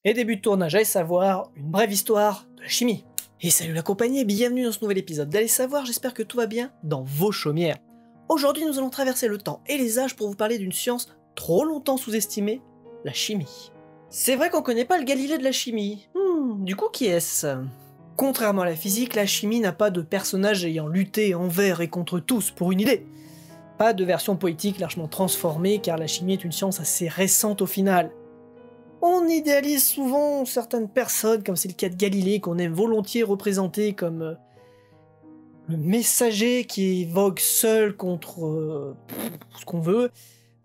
Et début de tournage, Allez savoir, une brève histoire de la chimie. Et salut la compagnie et bienvenue dans ce nouvel épisode d'Allez savoir, j'espère que tout va bien dans vos chaumières. Aujourd'hui nous allons traverser le temps et les âges pour vous parler d'une science trop longtemps sous-estimée, la chimie. C'est vrai qu'on connaît pas le Galilée de la chimie. Du coup qui est-ce? Contrairement à la physique, la chimie n'a pas de personnage ayant lutté envers et contre tous pour une idée. Pas de version poétique largement transformée car la chimie est une science assez récente au final. On idéalise souvent certaines personnes, comme c'est le cas de Galilée, qu'on aime volontiers représenter comme le messager qui évoque seul contre ce qu'on veut.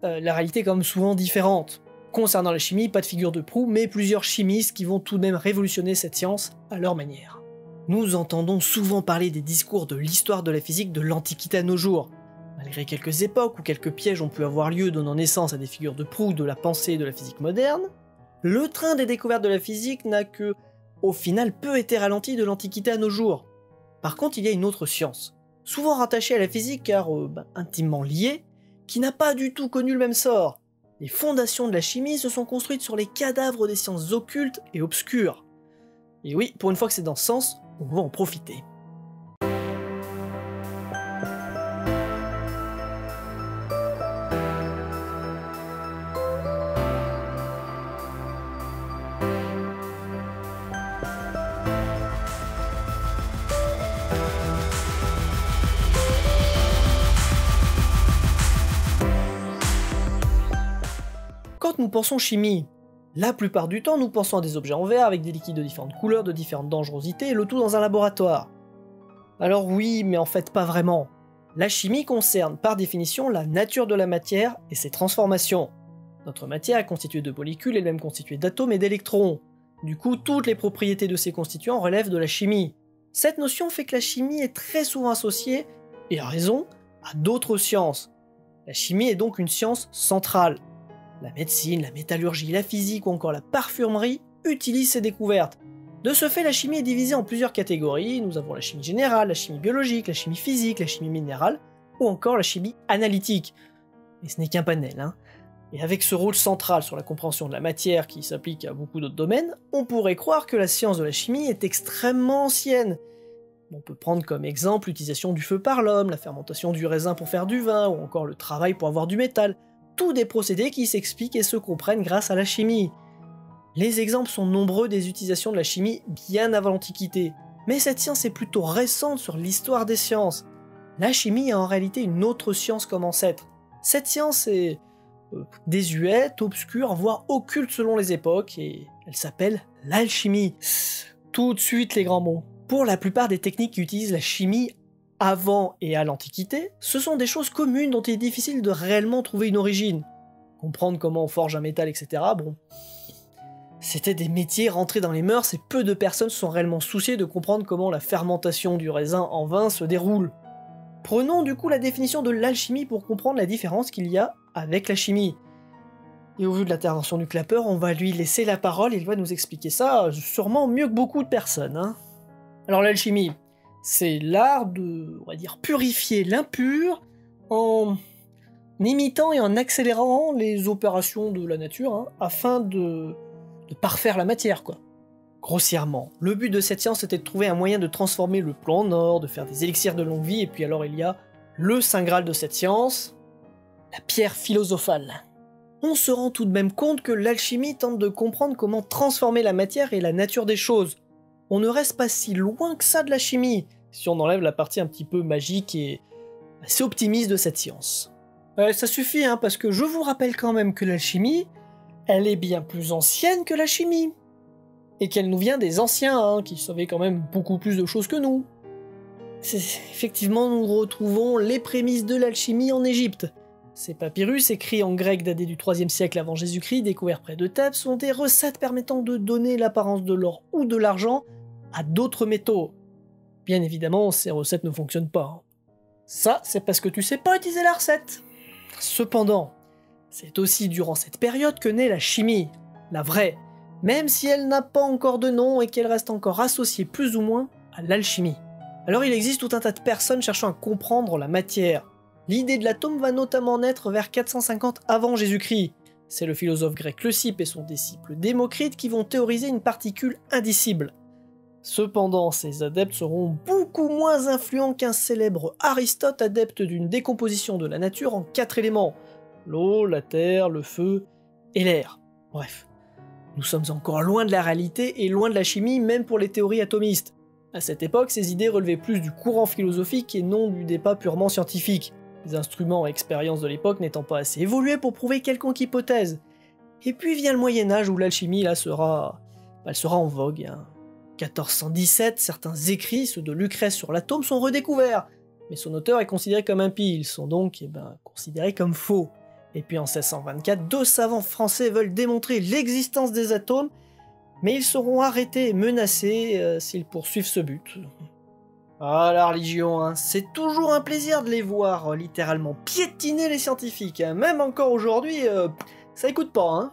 La réalité est quand même souvent différente. Concernant la chimie, pas de figure de proue, mais plusieurs chimistes qui vont tout de même révolutionner cette science à leur manière. Nous entendons souvent parler des discours de l'histoire de la physique de l'Antiquité à nos jours. Malgré quelques époques où quelques pièges ont pu avoir lieu donnant naissance à des figures de proue de la pensée de la physique moderne, le train des découvertes de la physique n'a que, au final, peu été ralenti de l'Antiquité à nos jours. Par contre, il y a une autre science, souvent rattachée à la physique car intimement liée, qui n'a pas du tout connu le même sort. Les fondations de la chimie se sont construites sur les cadavres des sciences occultes et obscures. Et oui, pour une fois que c'est dans ce sens, on va en profiter. Quand nous pensons chimie, la plupart du temps nous pensons à des objets en verre avec des liquides de différentes couleurs, de différentes dangerosités, et le tout dans un laboratoire. Alors oui, mais en fait pas vraiment. La chimie concerne par définition la nature de la matière et ses transformations. Notre matière est constituée de molécules et même constituée d'atomes et d'électrons. Du coup, toutes les propriétés de ces constituants relèvent de la chimie. Cette notion fait que la chimie est très souvent associée, et à raison, à d'autres sciences. La chimie est donc une science centrale. La médecine, la métallurgie, la physique ou encore la parfumerie utilisent ces découvertes. De ce fait, la chimie est divisée en plusieurs catégories. Nous avons la chimie générale, la chimie biologique, la chimie physique, la chimie minérale ou encore la chimie analytique. Et ce n'est qu'un panel, hein. Et avec ce rôle central sur la compréhension de la matière qui s'applique à beaucoup d'autres domaines, on pourrait croire que la science de la chimie est extrêmement ancienne. On peut prendre comme exemple l'utilisation du feu par l'homme, la fermentation du raisin pour faire du vin ou encore le travail pour avoir du métal. Tous des procédés qui s'expliquent et se comprennent grâce à la chimie. Les exemples sont nombreux des utilisations de la chimie bien avant l'Antiquité, mais cette science est plutôt récente sur l'histoire des sciences. La chimie a en réalité une autre science comme ancêtre. Cette science est désuète, obscure, voire occulte selon les époques, et elle s'appelle l'alchimie. Tout de suite les grands mots. Pour la plupart des techniques qui utilisent la chimie avant et à l'Antiquité, ce sont des choses communes dont il est difficile de réellement trouver une origine. Comprendre comment on forge un métal, etc., bon... C'était des métiers rentrés dans les mœurs et peu de personnes se sont réellement souciées de comprendre comment la fermentation du raisin en vin se déroule. Prenons du coup la définition de l'alchimie pour comprendre la différence qu'il y a avec la chimie. Et au vu de l'intervention du clapeur, on va lui laisser la parole et il va nous expliquer ça sûrement mieux que beaucoup de personnes, hein. Alors l'alchimie, c'est l'art de, on va dire, purifier l'impur en imitant et en accélérant les opérations de la nature, hein, afin de parfaire la matière, quoi. Grossièrement, le but de cette science était de trouver un moyen de transformer le plomb en or, de faire des élixirs de longue vie, et puis alors il y a le saint graal de cette science, la pierre philosophale. On se rend tout de même compte que l'alchimie tente de comprendre comment transformer la matière et la nature des choses. On ne reste pas si loin que ça de la chimie, si on enlève la partie un petit peu magique et assez optimiste de cette science. Ça suffit, hein, parce que je vous rappelle quand même que l'alchimie, elle est bien plus ancienne que la chimie. Et qu'elle nous vient des anciens, hein, qui savaient quand même beaucoup plus de choses que nous. Effectivement, nous retrouvons les prémices de l'alchimie en Égypte. Ces papyrus, écrits en grec datés du 3e siècle avant Jésus-Christ, découverts près de Thèbes, sont des recettes permettant de donner l'apparence de l'or ou de l'argent à d'autres métaux. Bien évidemment, ces recettes ne fonctionnent pas, hein. Ça, c'est parce que tu sais pas utiliser la recette. Cependant, c'est aussi durant cette période que naît la chimie, la vraie, même si elle n'a pas encore de nom et qu'elle reste encore associée plus ou moins à l'alchimie. Alors il existe tout un tas de personnes cherchant à comprendre la matière. L'idée de l'atome va notamment naître vers 450 avant Jésus-Christ. C'est le philosophe grec Leucippe et son disciple Démocrite qui vont théoriser une particule indicible. Cependant, ces adeptes seront beaucoup moins influents qu'un célèbre Aristote adepte d'une décomposition de la nature en 4 éléments: l'eau, la terre, le feu et l'air. Bref, nous sommes encore loin de la réalité et loin de la chimie, même pour les théories atomistes. À cette époque, ces idées relevaient plus du courant philosophique et non du débat purement scientifique, les instruments et expériences de l'époque n'étant pas assez évolués pour prouver quelconque hypothèse. Et puis vient le Moyen-Âge où l'alchimie là sera en vogue. 1417, certains écrits, ceux de Lucrèce sur l'atome, sont redécouverts, mais son auteur est considéré comme impie, ils sont donc considérés comme faux. Et puis en 1624, 2 savants français veulent démontrer l'existence des atomes, mais ils seront arrêtés et menacés s'ils poursuivent ce but. Ah, la religion, c'est toujours un plaisir de les voir littéralement piétiner les scientifiques, même encore aujourd'hui, ça écoute pas.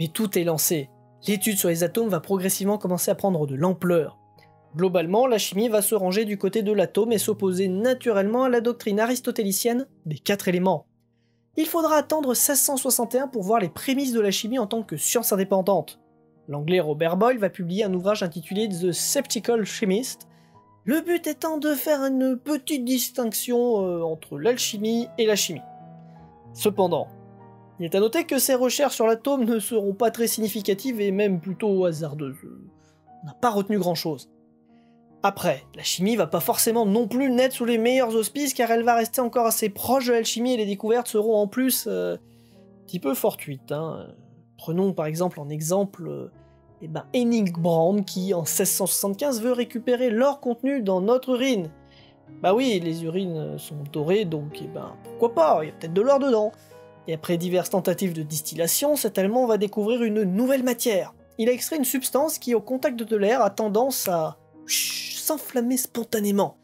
Mais tout est lancé. L'étude sur les atomes va progressivement commencer à prendre de l'ampleur. Globalement, la chimie va se ranger du côté de l'atome et s'opposer naturellement à la doctrine aristotélicienne des 4 éléments. Il faudra attendre 1661 pour voir les prémices de la chimie en tant que science indépendante. L'anglais Robert Boyle va publier un ouvrage intitulé The Skeptical Chemist, le but étant de faire une petite distinction entre l'alchimie et la chimie. Cependant, il est à noter que ces recherches sur l'atome ne seront pas très significatives et même plutôt hasardeuses. On n'a pas retenu grand chose. Après, la chimie va pas forcément non plus naître sous les meilleurs auspices car elle va rester encore assez proche de l'alchimie et les découvertes seront en plus un petit peu fortuites. Prenons par exemple en exemple Henning Brand qui en 1675 veut récupérer l'or contenu dans notre urine. Bah oui, les urines sont dorées donc pourquoi pas, il y a peut-être de l'or dedans. Et après diverses tentatives de distillation, cet Allemand va découvrir une nouvelle matière. Il a extrait une substance qui, au contact de l'air, a tendance à s'enflammer spontanément.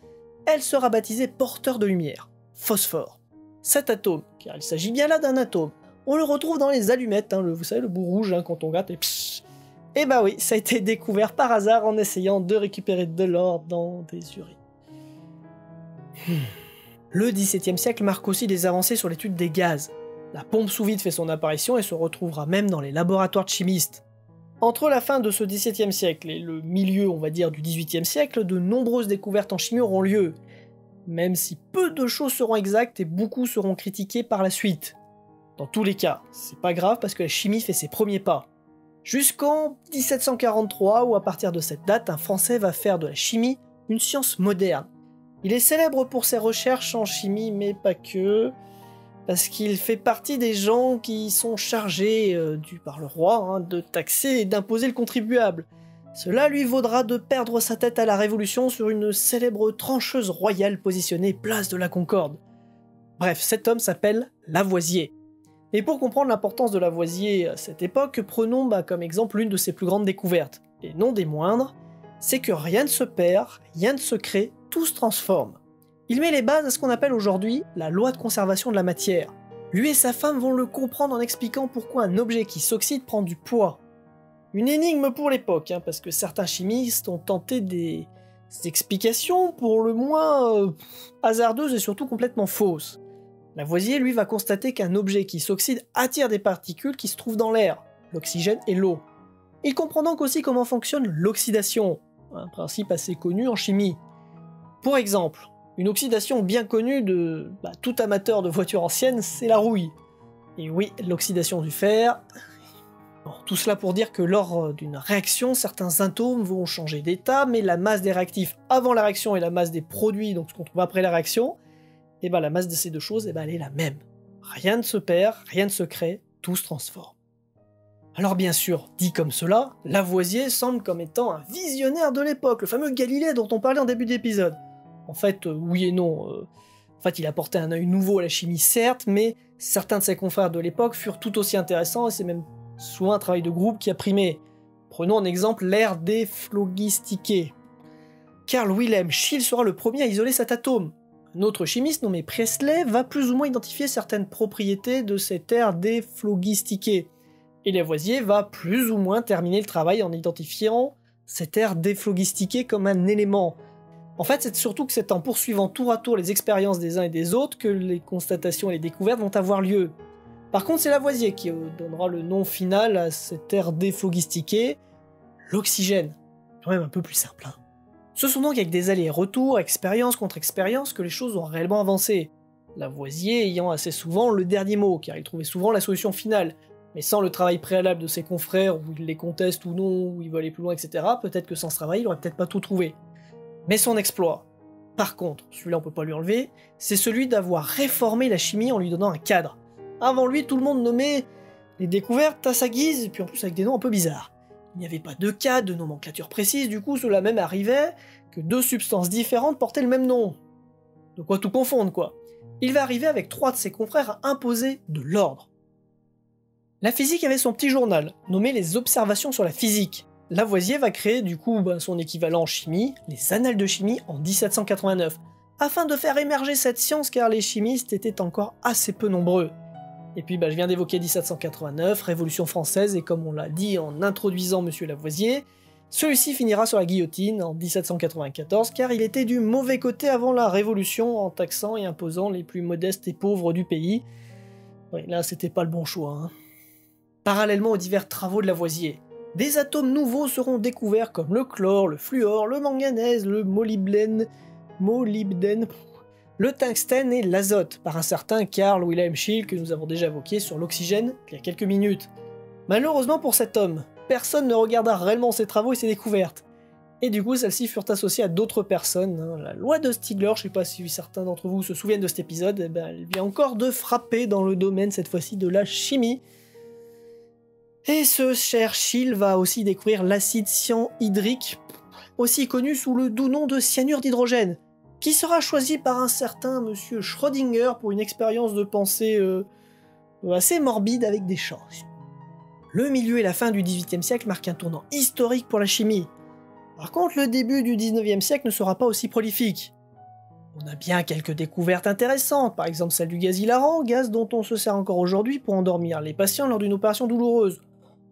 Elle sera baptisée porteur de lumière, phosphore. Cet atome, car il s'agit bien là d'un atome, on le retrouve dans les allumettes, vous savez, le bout rouge quand on gratte et psh. Et bah oui, ça a été découvert par hasard en essayant de récupérer de l'or dans des urines. Le XVIIe siècle marque aussi des avancées sur l'étude des gaz. La pompe sous vide fait son apparition et se retrouvera même dans les laboratoires de chimistes. Entre la fin de ce XVIIe siècle et le milieu, on va dire, du XVIIIe siècle, de nombreuses découvertes en chimie auront lieu, même si peu de choses seront exactes et beaucoup seront critiquées par la suite. Dans tous les cas, c'est pas grave parce que la chimie fait ses premiers pas. Jusqu'en 1743, où à partir de cette date, un Français va faire de la chimie une science moderne. Il est célèbre pour ses recherches en chimie, mais pas que, parce qu'il fait partie des gens qui sont chargés, par le roi, de taxer et d'imposer le contribuable. Cela lui vaudra de perdre sa tête à la Révolution sur une célèbre trancheuse royale positionnée place de la Concorde. Bref, cet homme s'appelle Lavoisier. Et pour comprendre l'importance de Lavoisier à cette époque, prenons comme exemple l'une de ses plus grandes découvertes, et non des moindres, c'est que rien ne se perd, rien ne se crée, tout se transforme. Il met les bases à ce qu'on appelle aujourd'hui la loi de conservation de la matière. Lui et sa femme vont le comprendre en expliquant pourquoi un objet qui s'oxyde prend du poids. Une énigme pour l'époque, parce que certains chimistes ont tenté des explications pour le moins hasardeuses et surtout complètement fausses. Lavoisier, lui, va constater qu'un objet qui s'oxyde attire des particules qui se trouvent dans l'air, l'oxygène et l'eau. Il comprend donc aussi comment fonctionne l'oxydation, un principe assez connu en chimie. Pour exemple, une oxydation bien connue de tout amateur de voitures anciennes, c'est la rouille. Et oui, l'oxydation du fer. Bon, tout cela pour dire que lors d'une réaction, certains atomes vont changer d'état, mais la masse des réactifs avant la réaction et la masse des produits, donc ce qu'on trouve après la réaction, la masse de ces deux choses, elle est la même. Rien ne se perd, rien ne se crée, tout se transforme. Alors bien sûr, dit comme cela, Lavoisier semble comme étant un visionnaire de l'époque, le fameux Galilée dont on parlait en début d'épisode. En fait, oui et non. Il apportait un œil nouveau à la chimie, certes, mais certains de ses confrères de l'époque furent tout aussi intéressants et c'est même souvent un travail de groupe qui a primé. Prenons en exemple l'ère des phlogistiqués. Carl Wilhelm Scheele sera le premier à isoler cet atome. Un autre chimiste nommé Priestley va plus ou moins identifier certaines propriétés de cette ère des phlogistiqués. Et Lavoisier va plus ou moins terminer le travail en identifiant cette ère déphlogistiquée comme un élément. En fait, c'est surtout que c'est en poursuivant tour à tour les expériences des uns et des autres que les constatations et les découvertes vont avoir lieu. Par contre, c'est Lavoisier qui donnera le nom final à cette ère déphlogistiquée, l'oxygène. Quand même un peu plus simple. Hein. Ce sont donc avec des allers-retours, expérience contre expérience, que les choses ont réellement avancé. Lavoisier ayant assez souvent le dernier mot, car il trouvait souvent la solution finale. Mais sans le travail préalable de ses confrères, où il les conteste ou non, où il veut aller plus loin, etc., peut-être que sans ce travail, il aurait peut-être pas tout trouvé. Mais son exploit, par contre, celui-là on peut pas lui enlever, c'est celui d'avoir réformé la chimie en lui donnant un cadre. Avant lui, tout le monde nommait les découvertes à sa guise, et puis en plus avec des noms un peu bizarres. Il n'y avait pas de cadre, de nomenclature précise, du coup cela même arrivait que deux substances différentes portaient le même nom. De quoi tout confondre, quoi. Il va arriver avec 3 de ses confrères à imposer de l'ordre. La physique avait son petit journal, nommé les Observations sur la physique. Lavoisier va créer du coup son équivalent en chimie, les Annales de chimie en 1789, afin de faire émerger cette science car les chimistes étaient encore assez peu nombreux. Et puis je viens d'évoquer 1789, Révolution française, et comme on l'a dit en introduisant Monsieur Lavoisier, celui-ci finira sur la guillotine en 1794 car il était du mauvais côté avant la Révolution en taxant et imposant les plus modestes et pauvres du pays. Oui, là c'était pas le bon choix. Hein. Parallèlement aux divers travaux de Lavoisier, des atomes nouveaux seront découverts comme le chlore, le fluor, le manganèse, le molybdène, le tungstène et l'azote, par un certain Carl Wilhelm Scheele que nous avons déjà évoqué sur l'oxygène il y a quelques minutes. Malheureusement pour cet homme, personne ne regarda réellement ses travaux et ses découvertes. Et du coup, celles-ci furent associées à d'autres personnes. Hein. La loi de Stigler, je sais pas si certains d'entre vous se souviennent de cet épisode, elle vient encore de frapper dans le domaine, cette fois-ci, de la chimie. Et ce cher Scheele va aussi découvrir l'acide cyanhydrique, aussi connu sous le doux nom de cyanure d'hydrogène, qui sera choisi par un certain monsieur Schrödinger pour une expérience de pensée assez morbide avec des chats. Le milieu et la fin du XVIIIe siècle marquent un tournant historique pour la chimie. Par contre, le début du XIXe siècle ne sera pas aussi prolifique. On a bien quelques découvertes intéressantes, par exemple celle du gaz hilarant, gaz dont on se sert encore aujourd'hui pour endormir les patients lors d'une opération douloureuse.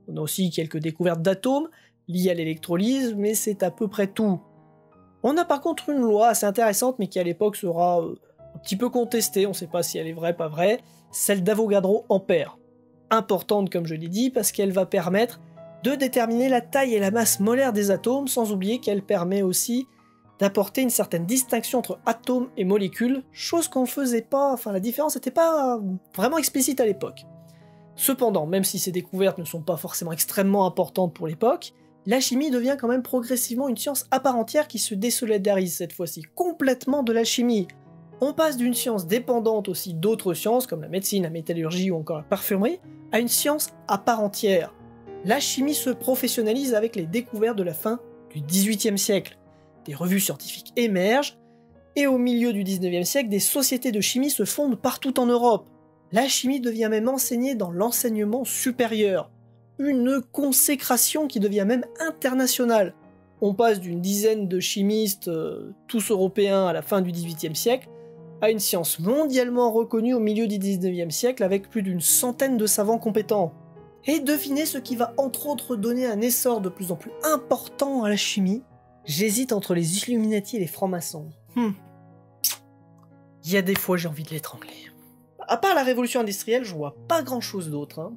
On a aussi quelques découvertes d'atomes liées à l'électrolyse, mais c'est à peu près tout. On a par contre une loi assez intéressante, mais qui à l'époque sera un petit peu contestée, on ne sait pas si elle est vraie, pas vraie, celle d'Avogadro-Ampère. Importante comme je l'ai dit, parce qu'elle va permettre de déterminer la taille et la masse molaire des atomes, sans oublier qu'elle permet aussi d'apporter une certaine distinction entre atomes et molécules, chose qu'on faisait pas, enfin la différence n'était pas vraiment explicite à l'époque. Cependant, même si ces découvertes ne sont pas forcément extrêmement importantes pour l'époque, la chimie devient quand même progressivement une science à part entière qui se désolidarise cette fois-ci complètement de la chimie. On passe d'une science dépendante aussi d'autres sciences comme la médecine, la métallurgie ou encore la parfumerie, à une science à part entière. La chimie se professionnalise avec les découvertes de la fin du XVIIIe siècle. Des revues scientifiques émergent, et au milieu du XIXe siècle, des sociétés de chimie se fondent partout en Europe. La chimie devient même enseignée dans l'enseignement supérieur. Une consécration qui devient même internationale. On passe d'une dizaine de chimistes, tous européens à la fin du XVIIIe siècle, à une science mondialement reconnue au milieu du XIXe siècle avec plus d'une centaine de savants compétents. Et devinez ce qui va entre autres donner un essor de plus en plus important à la chimie. J'hésite entre les Illuminati et les francs-maçons. Il y a des fois j'ai envie de l'étrangler. À part la révolution industrielle, je vois pas grand chose d'autre. Hein.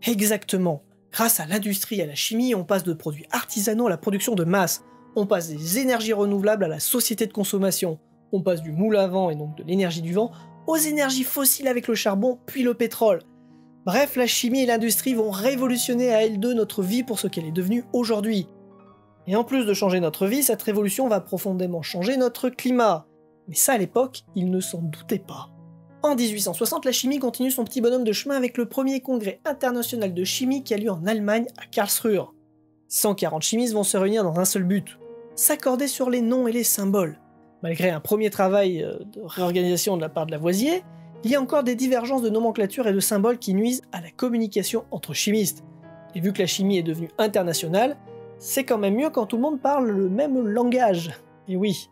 Exactement. Grâce à l'industrie et à la chimie, on passe de produits artisanaux à la production de masse. On passe des énergies renouvelables à la société de consommation. On passe du moule à vent et donc de l'énergie du vent aux énergies fossiles avec le charbon puis le pétrole. Bref, la chimie et l'industrie vont révolutionner à elles deux notre vie pour ce qu'elle est devenue aujourd'hui. Et en plus de changer notre vie, cette révolution va profondément changer notre climat. Mais ça, à l'époque, ils ne s'en doutaient pas. En 1860, la chimie continue son petit bonhomme de chemin avec le premier congrès international de chimie qui a lieu en Allemagne, à Karlsruhe. 140 chimistes vont se réunir dans un seul but, s'accorder sur les noms et les symboles. Malgré un premier travail de réorganisation de la part de Lavoisier, il y a encore des divergences de nomenclature et de symboles qui nuisent à la communication entre chimistes. Et vu que la chimie est devenue internationale, c'est quand même mieux quand tout le monde parle le même langage. Et oui.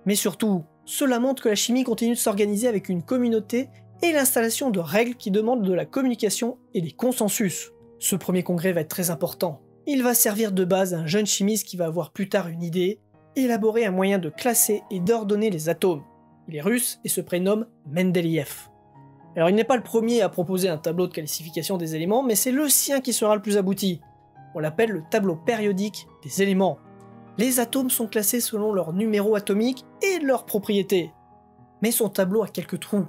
Mais surtout, cela montre que la chimie continue de s'organiser avec une communauté et l'installation de règles qui demandent de la communication et des consensus. Ce premier congrès va être très important. Il va servir de base à un jeune chimiste qui va avoir plus tard une idée, élaborer un moyen de classer et d'ordonner les atomes. Il est russe et se prénomme Mendeleïev. Alors il n'est pas le premier à proposer un tableau de classification des éléments, mais c'est le sien qui sera le plus abouti. On l'appelle le tableau périodique des éléments. Les atomes sont classés selon leur numéro atomique et leurs propriétés. Mais son tableau a quelques trous.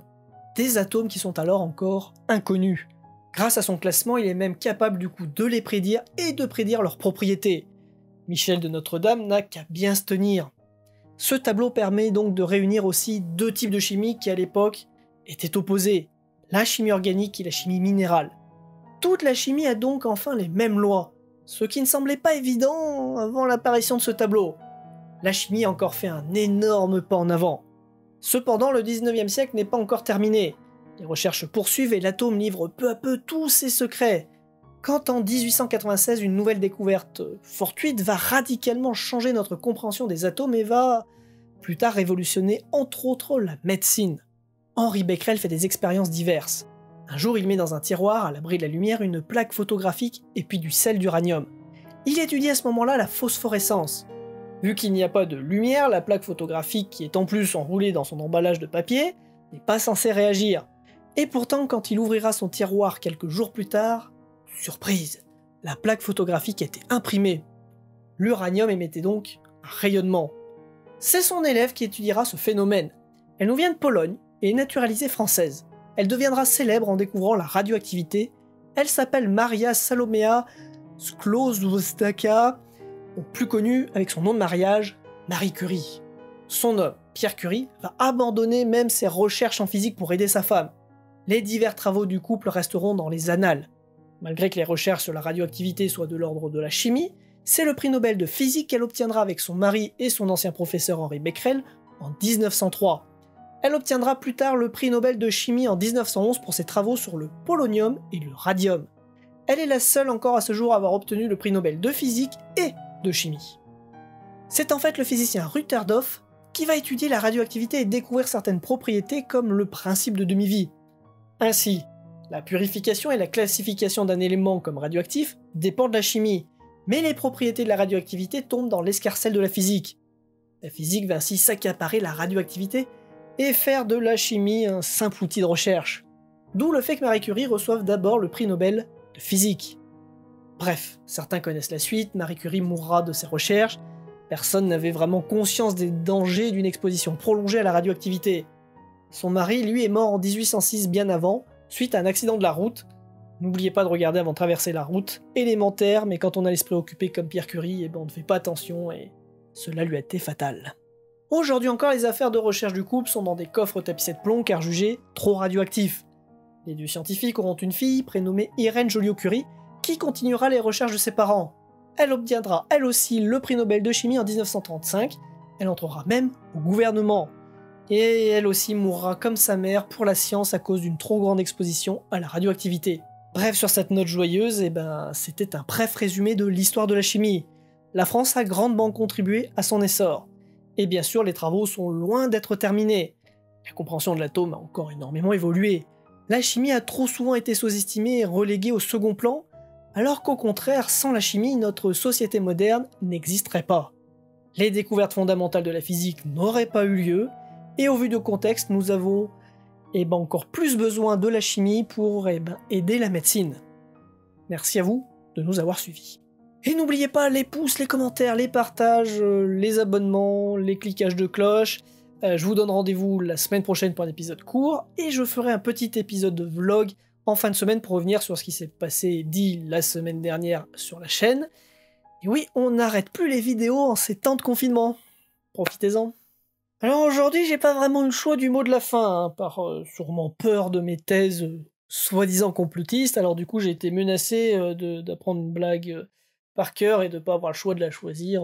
Des atomes qui sont alors encore inconnus. Grâce à son classement, il est même capable du coup de les prédire et de prédire leurs propriétés. Michel de Notre-Dame n'a qu'à bien se tenir. Ce tableau permet donc de réunir aussi deux types de chimie qui à l'époque étaient opposés, la chimie organique et la chimie minérale. Toute la chimie a donc enfin les mêmes lois, ce qui ne semblait pas évident avant l'apparition de ce tableau. La chimie a encore fait un énorme pas en avant. Cependant, le 19e siècle n'est pas encore terminé. Les recherches se poursuivent et l'atome livre peu à peu tous ses secrets. Quand en 1896, une nouvelle découverte fortuite va radicalement changer notre compréhension des atomes et va plus tard révolutionner entre autres la médecine. Henri Becquerel fait des expériences diverses. Un jour, il met dans un tiroir, à l'abri de la lumière, une plaque photographique et puis du sel d'uranium. Il étudie à ce moment-là la phosphorescence. Vu qu'il n'y a pas de lumière, la plaque photographique, qui est en plus enroulée dans son emballage de papier, n'est pas censée réagir. Et pourtant, quand il ouvrira son tiroir quelques jours plus tard, surprise, la plaque photographique était imprimée. L'uranium émettait donc un rayonnement. C'est son élève qui étudiera ce phénomène. Elle nous vient de Pologne et est naturalisée française. Elle deviendra célèbre en découvrant la radioactivité. Elle s'appelle Maria Salomea Sklodowska, plus connue avec son nom de mariage, Marie Curie. Son homme, Pierre Curie, va abandonner même ses recherches en physique pour aider sa femme. Les divers travaux du couple resteront dans les annales. Malgré que les recherches sur la radioactivité soient de l'ordre de la chimie, c'est le prix Nobel de physique qu'elle obtiendra avec son mari et son ancien professeur Henri Becquerel en 1903. Elle obtiendra plus tard le prix Nobel de chimie en 1911 pour ses travaux sur le polonium et le radium. Elle est la seule encore à ce jour à avoir obtenu le prix Nobel de physique et de chimie. C'est en fait le physicien Rutherford qui va étudier la radioactivité et découvrir certaines propriétés comme le principe de demi-vie. Ainsi, la purification et la classification d'un élément comme radioactif dépendent de la chimie, mais les propriétés de la radioactivité tombent dans l'escarcelle de la physique. La physique va ainsi s'accaparer la radioactivité et faire de la chimie un simple outil de recherche. D'où le fait que Marie Curie reçoive d'abord le prix Nobel de physique. Bref, certains connaissent la suite, Marie Curie mourra de ses recherches, personne n'avait vraiment conscience des dangers d'une exposition prolongée à la radioactivité. Son mari, lui, est mort en 1806 bien avant, suite à un accident de la route. N'oubliez pas de regarder avant de traverser la route, élémentaire, mais quand on a l'esprit occupé comme Pierre Curie, on ne fait pas attention et cela lui a été fatal. Aujourd'hui encore, les affaires de recherche du couple sont dans des coffres tapissés de plomb car jugés trop radioactifs. Les deux scientifiques auront une fille prénommée Irène Joliot-Curie qui continuera les recherches de ses parents. Elle obtiendra elle aussi le prix Nobel de chimie en 1935, elle entrera même au gouvernement. Et elle aussi mourra comme sa mère pour la science à cause d'une trop grande exposition à la radioactivité. Bref, sur cette note joyeuse, c'était un bref résumé de l'histoire de la chimie. La France a grandement contribué à son essor. Et bien sûr, les travaux sont loin d'être terminés. La compréhension de l'atome a encore énormément évolué. La chimie a trop souvent été sous-estimée et reléguée au second plan, alors qu'au contraire, sans la chimie, notre société moderne n'existerait pas. Les découvertes fondamentales de la physique n'auraient pas eu lieu, et au vu de contexte, nous avons encore plus besoin de la chimie pour aider la médecine. Merci à vous de nous avoir suivis. Et n'oubliez pas les pouces, les commentaires, les partages, les abonnements, les cliquages de cloche. Je vous donne rendez-vous la semaine prochaine pour un épisode court, et je ferai un petit épisode de vlog en fin de semaine pour revenir sur ce qui s'est passé dit la semaine dernière sur la chaîne. Et oui, on n'arrête plus les vidéos en ces temps de confinement. Profitez-en. Alors aujourd'hui, j'ai pas vraiment eu le choix du mot de la fin, par sûrement peur de mes thèses soi-disant complotistes. Alors du coup, j'ai été menacé d'apprendre une blague par cœur et de pas avoir le choix de la choisir.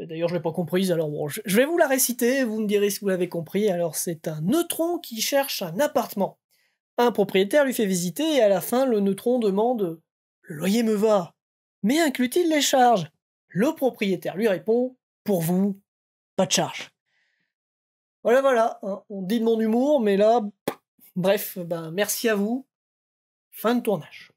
D'ailleurs, je l'ai pas comprise, alors bon, je vais vous la réciter, vous me direz si vous l'avez compris. Alors c'est un neutron qui cherche un appartement. Un propriétaire lui fait visiter et à la fin, le neutron demande « Le loyer me va, mais inclut-il les charges ?» Le propriétaire lui répond « Pour vous, pas de charge. » Voilà, hein, on dit de mon humour, mais là, bref, merci à vous. Fin de tournage.